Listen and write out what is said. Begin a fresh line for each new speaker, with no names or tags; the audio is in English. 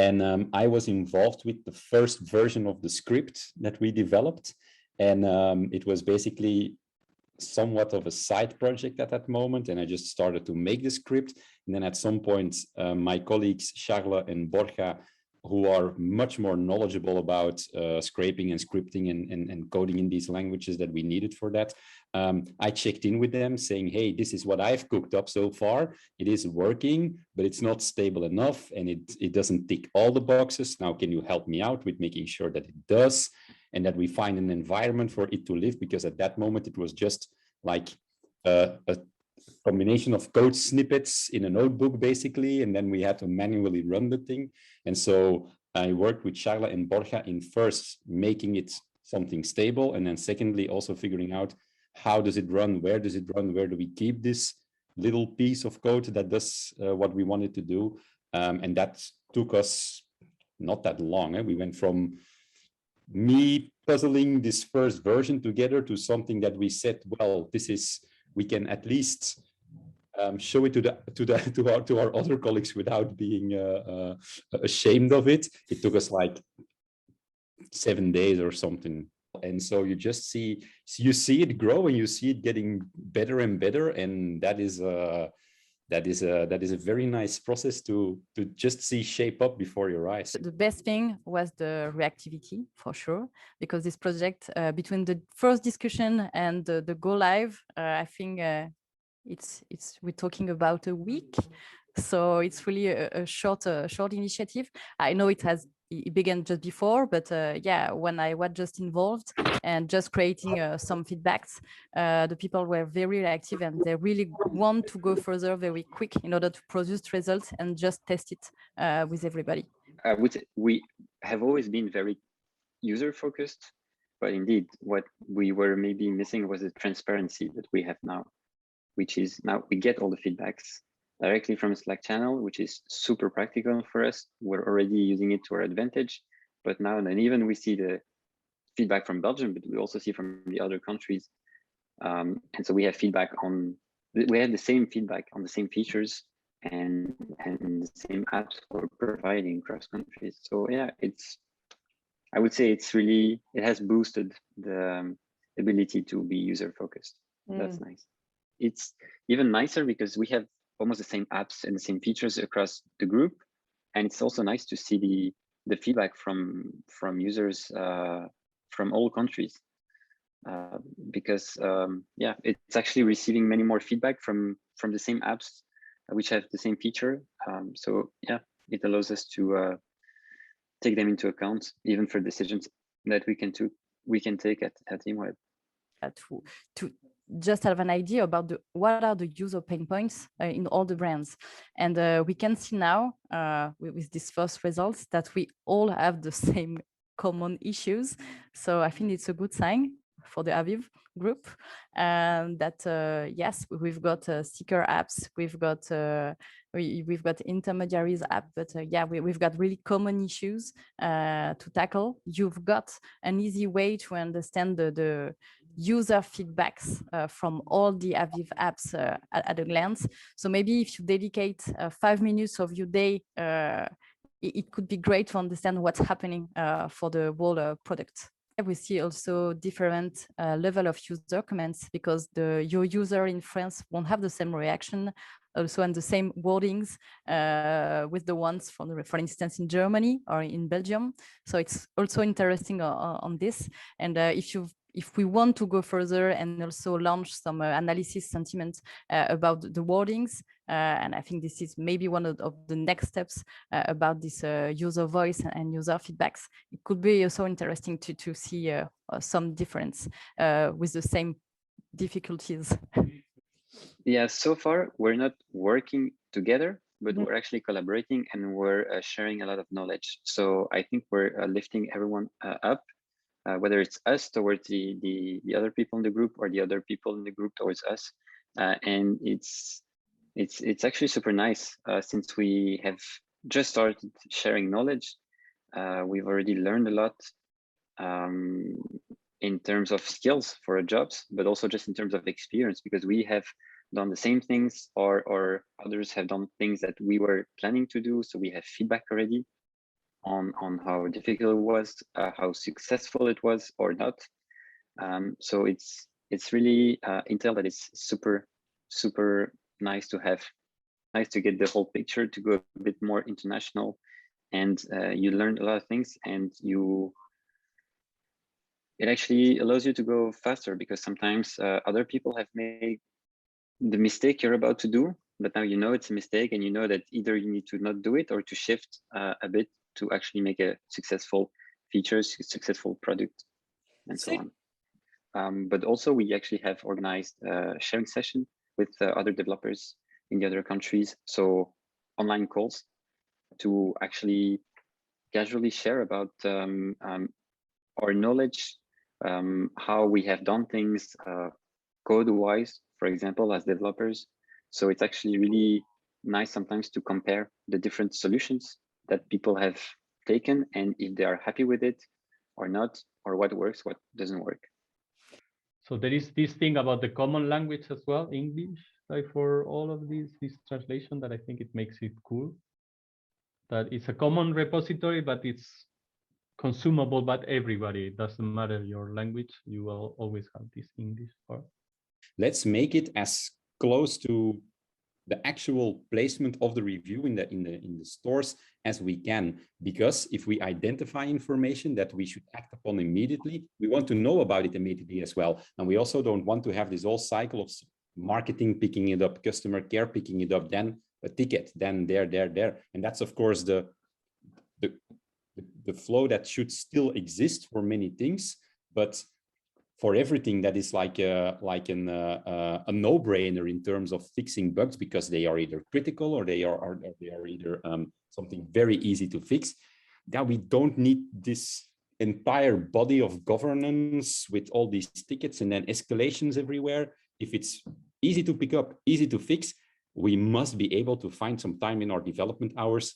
And I was involved with the first version of the script that we developed. And it was basically somewhat of a side project at that moment. And I just started to make the script. And then at some point, my colleagues, Charles and Borja, who are much more knowledgeable about scraping and scripting and coding in these languages that we needed for that. I checked in with them saying, hey, this is what I've cooked up so far. It is working, but it's not stable enough and it doesn't tick all the boxes. Now, can you help me out with making sure that it does and that we find an environment for it to live? Because at that moment, it was just like a combination of code snippets in a notebook, basically, and then we had to manually run the thing. And so I worked with Charla and Borja in first making it something stable, and then secondly, also figuring out how does it run, where does it run, where do we keep this little piece of code that does what we wanted to do. And that took us not that long. We went from me puzzling this first version together to something that we said, well, this is, we can at least show it to our other colleagues without being ashamed of it. It took us like 7 days or something. And so you just see it grow and you see it getting better and better. And that is a very nice process to just see shape up before your eyes.
The best thing was the reactivity, for sure, because this project, between the first discussion and the go live, I think we're talking about a week. So it's really a short initiative. I know it began just before, but yeah, when I was just involved and just creating some feedbacks, the people were very active and they really want to go further very quick in order to produce results and just test it with everybody.
We have always been very user focused, but indeed what we were maybe missing was the transparency that we have now, which is now we get all the feedbacks directly from a Slack channel, which is super practical for us. We're already using it to our advantage, but now and then even we see the feedback from Belgium, but we also see from the other countries. And so we have feedback we have the same feedback on the same features and the same apps we're providing across countries. So yeah, I would say it has boosted the ability to be user focused. That's nice. It's even nicer because we have almost the same apps and the same features across the group. And it's also nice to see the feedback from users from all countries. Because yeah, it's actually receiving many more feedback from the same apps which have the same feature. So yeah, it allows us to take them into account even for decisions that we can take at TeamWeb.
To just have an idea about what are the user pain points in all the brands. And we can see now with these first results that we all have the same common issues. So I think it's a good sign for the Aviv Group, that yes, we've got sticker apps, we've got intermediaries app, but yeah, we've got really common issues to tackle. You've got an easy way to understand the user feedbacks from all the Aviv apps at a glance. So maybe if you dedicate 5 minutes of your day, it could be great to understand what's happening for the whole product. We see also different level of user comments because your user in France won't have the same reaction also and the same wordings with the ones for instance in Germany or in Belgium. So it's also interesting on this. And if we want to go further and also launch some analysis sentiment about the wordings, and I think this is maybe one of the next steps about this user voice and user feedbacks, it could be also interesting to see some difference with the same difficulties.
Yeah, so far we're not working together, but we're actually collaborating and we're sharing a lot of knowledge. So I think we're lifting everyone up. Whether it's us towards the other people in the group or the other people in the group towards us, and it's actually super nice since we have just started sharing knowledge. We've already learned a lot in terms of skills for our jobs, but also just in terms of experience because we have done the same things or others have done things that we were planning to do. So we have feedback already. on how difficult it was, how successful it was or not. So it's really intel that is super nice to have, nice to get the whole picture, to go a bit more international, and you learn a lot of things, and it actually allows you to go faster, because sometimes other people have made the mistake you're about to do, but now you know it's a mistake, and you know that either you need to not do it or to shift a bit to actually make a successful features, successful product, and so on. But also we actually have organized a sharing session with other developers in the other countries. So online calls to actually casually share about our knowledge, how we have done things code-wise, for example, as developers. So it's actually really nice sometimes to compare the different solutions that people have taken, and if they are happy with it or not, or what works, what doesn't work.
So there is this thing about the common language as well, English, like for all of this translation, that I think it makes it cool. That it's a common repository, but it's consumable by everybody. It doesn't matter your language, you will always have this English part.
Let's make it as close to the actual placement of the review in the stores as we can, because if we identify information that we should act upon immediately, we want to know about it immediately as well. And we also don't want to have this whole cycle of marketing picking it up, customer care picking it up, then a ticket, then there. And that's of course the flow that should still exist for many things, but for everything that is like a no-brainer in terms of fixing bugs, because they are either critical or they are either something very easy to fix, that we don't need this entire body of governance with all these tickets and then escalations everywhere. If it's easy to pick up, easy to fix, we must be able to find some time in our development hours